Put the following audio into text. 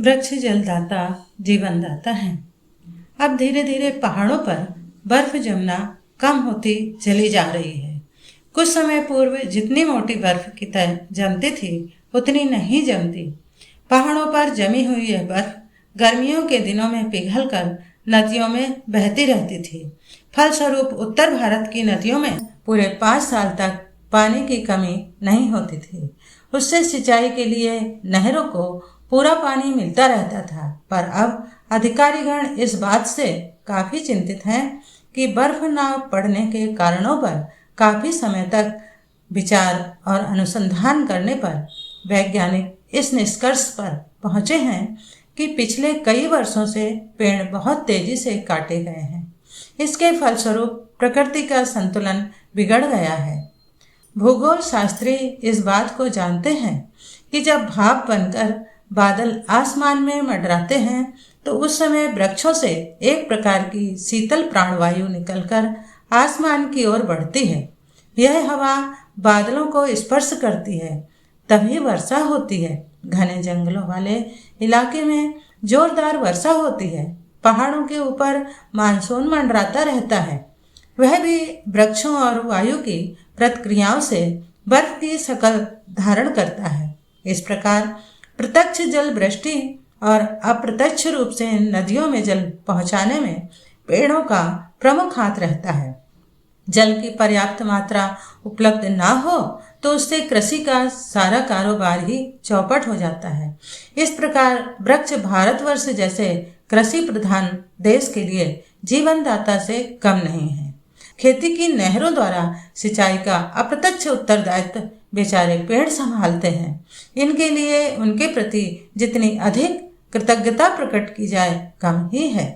वृक्ष जलदाता जीवनदाता है। अब धीरे धीरे पहाड़ों पर बर्फ जमना कम होती चली जा रही है। कुछ समय पूर्व जितनी मोटी बर्फ की तरह जमती थी उतनी नहीं जमती। पहाड़ों पर जमी हुई यह बर्फ गर्मियों के दिनों में पिघलकर नदियों में बहती रहती थी। फलस्वरूप उत्तर भारत की नदियों में पूरे 5 साल तक पानी की कमी नहीं होती थी। उससे सिंचाई के लिए नहरों को पूरा पानी मिलता रहता था। पर अब अधिकारीगण इस बात से काफी चिंतित हैं कि बर्फ न पड़ने के कारणों पर काफी समय तक विचार और अनुसंधान करने पर वैज्ञानिक इस निष्कर्ष पर पहुंचे हैं कि पिछले कई वर्षों से पेड़ बहुत तेजी से काटे गए हैं। इसके फलस्वरूप प्रकृति का संतुलन बिगड़ गया है। भूगोल शास्त्री इस बात को जानते हैं कि जब भाप बनकर बादल आसमान में मंडराते हैं तो उस समय वृक्षों से एक प्रकार की शीतल प्राणवायु निकलकर आसमान की ओर बढ़ती है। यह हवा बादलों को स्पर्श करती है, तभी वर्षा होती है। घने जंगलों वाले इलाके में जोरदार वर्षा होती है। पहाड़ों के ऊपर मानसून मंडराता रहता है, वह भी वृक्षों और वायु की प्रतिक्रियाओं से बर्फ की शक्ल धारण करता है। इस प्रकार प्रत्यक्ष जल वृष्टि और अप्रत्यक्ष रूप से नदियों में जल पहुंचाने में पेड़ों का प्रमुख हाथ रहता है। जल की पर्याप्त मात्रा उपलब्ध ना हो तो उससे कृषि का सारा कारोबार ही चौपट हो जाता है। इस प्रकार वृक्ष भारतवर्ष जैसे कृषि प्रधान देश के लिए जीवनदाता से कम नहीं है। खेती की नहरों द्वारा सिंचाई का अप्रत्यक्ष उत्तरदायित्व बेचारे पेड़ संभालते हैं। इनके लिए उनके प्रति जितनी अधिक कृतज्ञता प्रकट की जाए कम ही है।